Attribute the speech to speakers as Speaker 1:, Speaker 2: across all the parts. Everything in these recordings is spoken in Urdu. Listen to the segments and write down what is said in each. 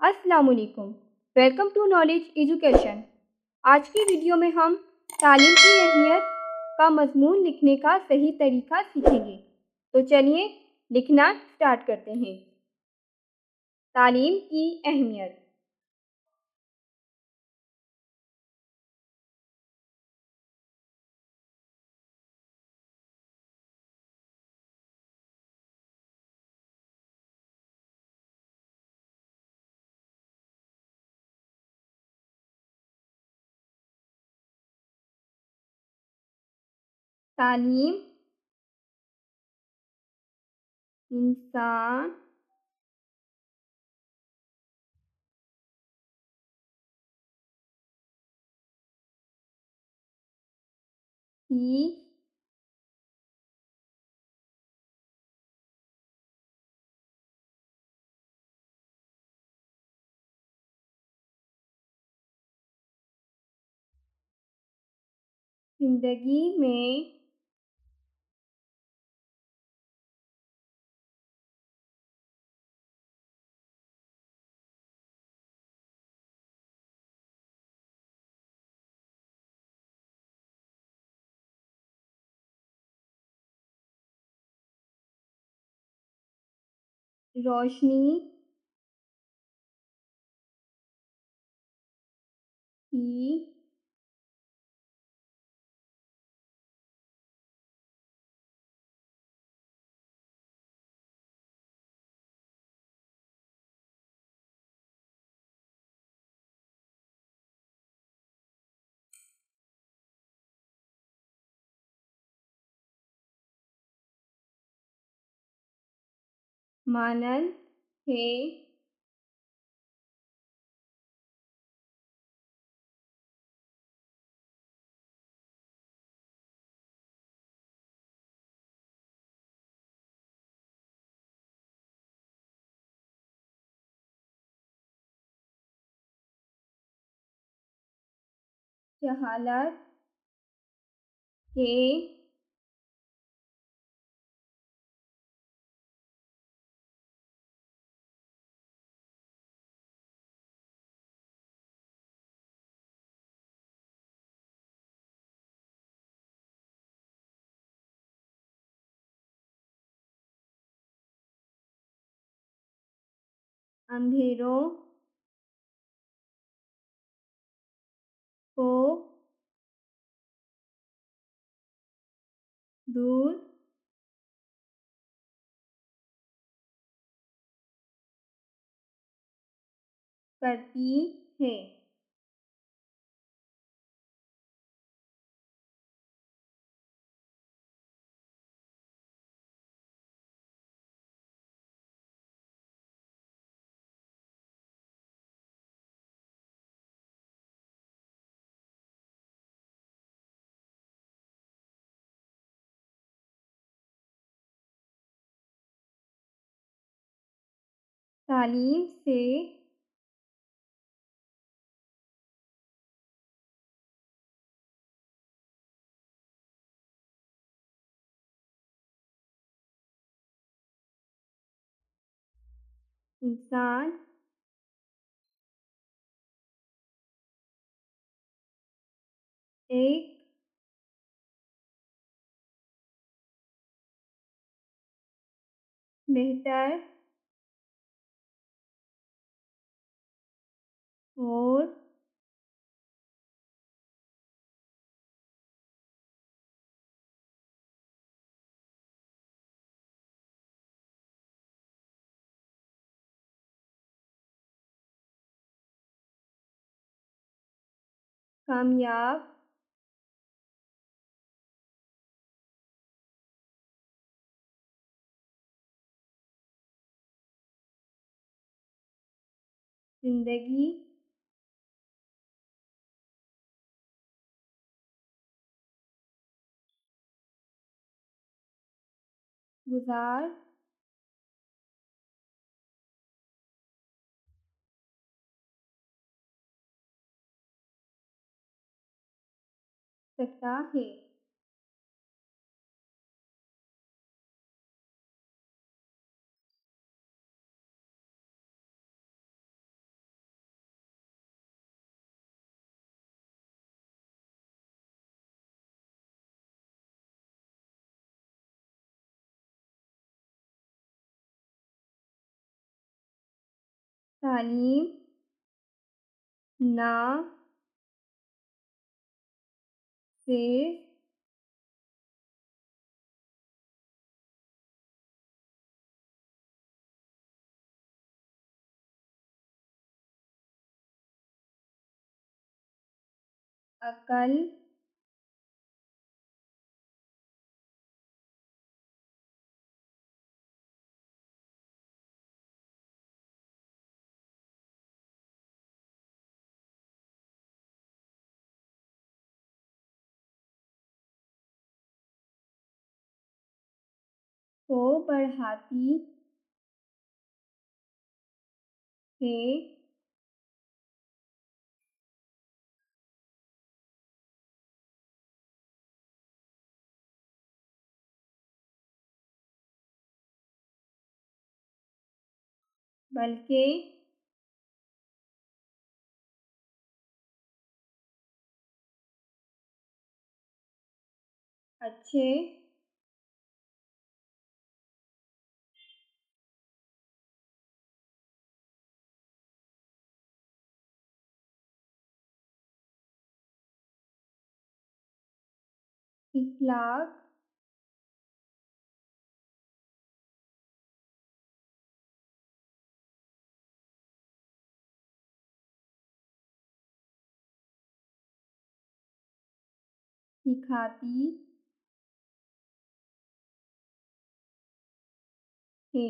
Speaker 1: السلام علیکم، ویلکم ٹو نالج ایجوکیشن۔ آج کی ویڈیو میں ہم تعلیم کی اہمیت کا مضمون لکھنے کا صحیح طریقہ سیکھیں گے۔ تو چلیے لکھنا سٹارٹ کرتے ہیں۔ تعلیم کی اہمیت۔ تعلیم انسان کی زندگی میں روشنی کی مانند ہے۔ جہالت کے اندھیروں کو دور کرتی ہے۔ تعلیم سے انسان ایک بہتر اور کامیاب زندگی گزار سکتا ہے۔ تعلیم نہ صرف عقل کو بڑھاتی ہے بلکہ اچھے اخلاق سکھاتی ہے۔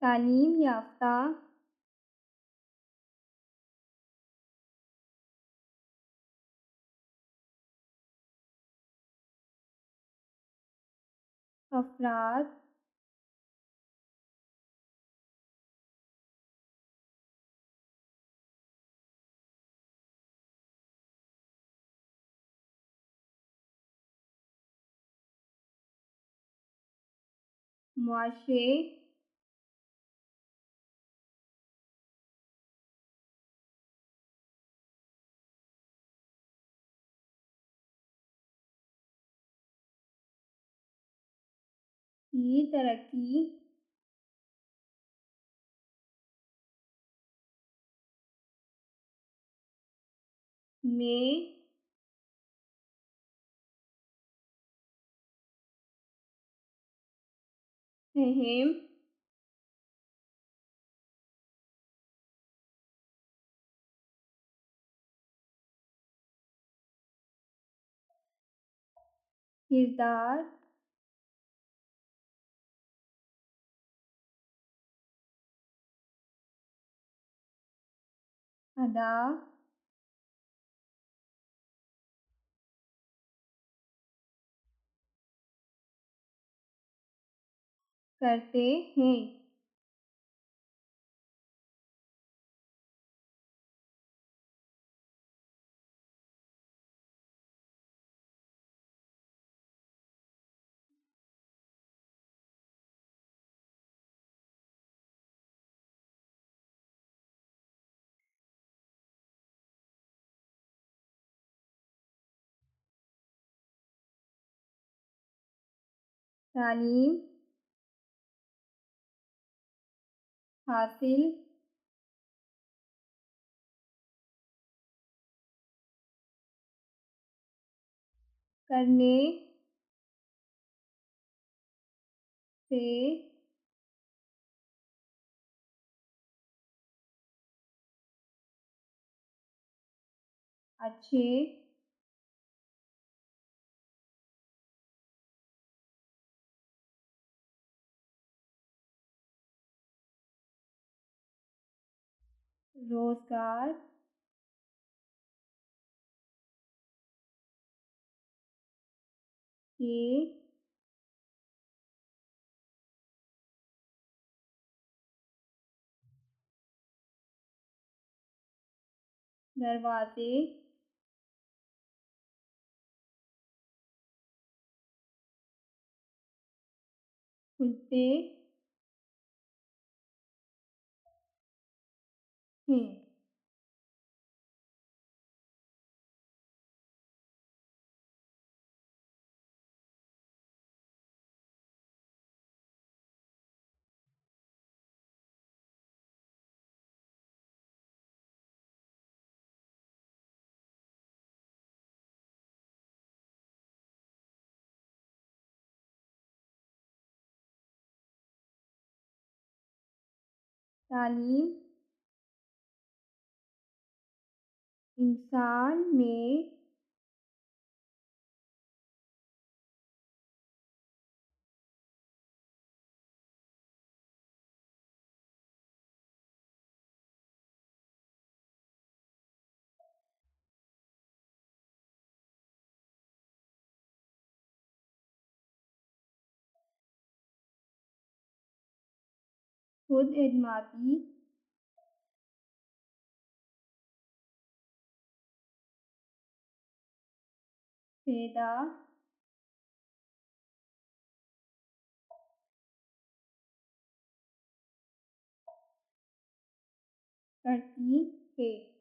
Speaker 1: تعلیم یافتہ افراد معاشرے کی ترقی میں اہم کردار ادا کرتے ہیں۔ تعلیم حاصل کرنے سے اچھے روزگار کے دروازے کھلتے ہیں۔ تعلیم انسان میں خود اعتمادی پیدا کرتی ہے۔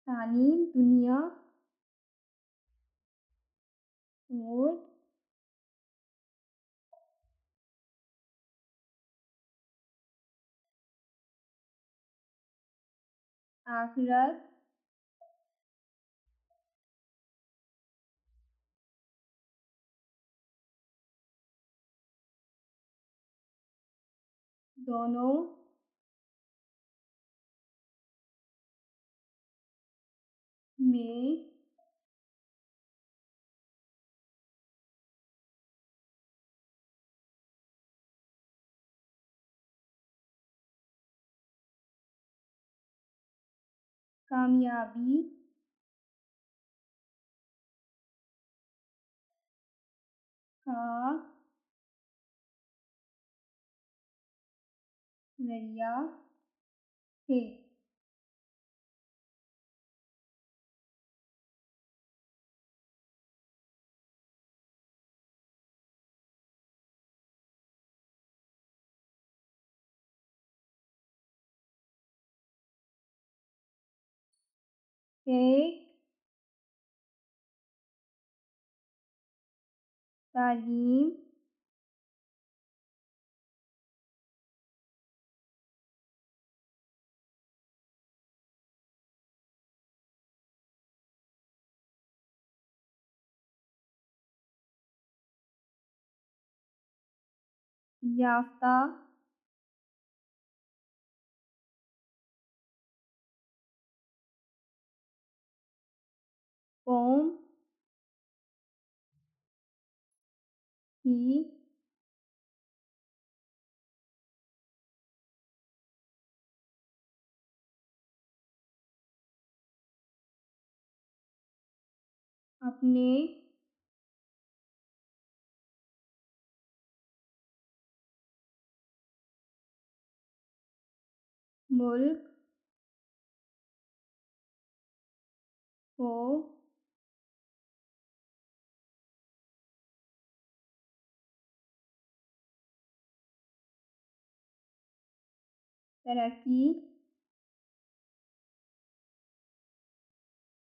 Speaker 1: تعلیم دنیا اور آخرت دونوں میں کامیابی کا ذریعہ ہے۔ ایک تعلیم یافتہ قوم کی اپنے ملک کو ترقی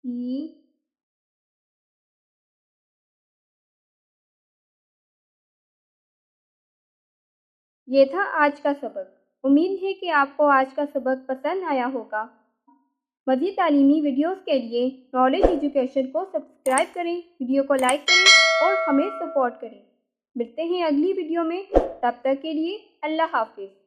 Speaker 1: کی یہ تھا آج کا سبق۔ امید ہے کہ آپ کو آج کا سبق پسند آیا ہوگا۔ مزید تعلیمی ویڈیوز کے لیے نالج ایجوکیشن کو سبسکرائب کریں، ویڈیو کو لائک کریں اور ہمیں سپورٹ کریں۔ ملتے ہیں اگلی ویڈیو میں، تب تک کے لیے اللہ حافظ۔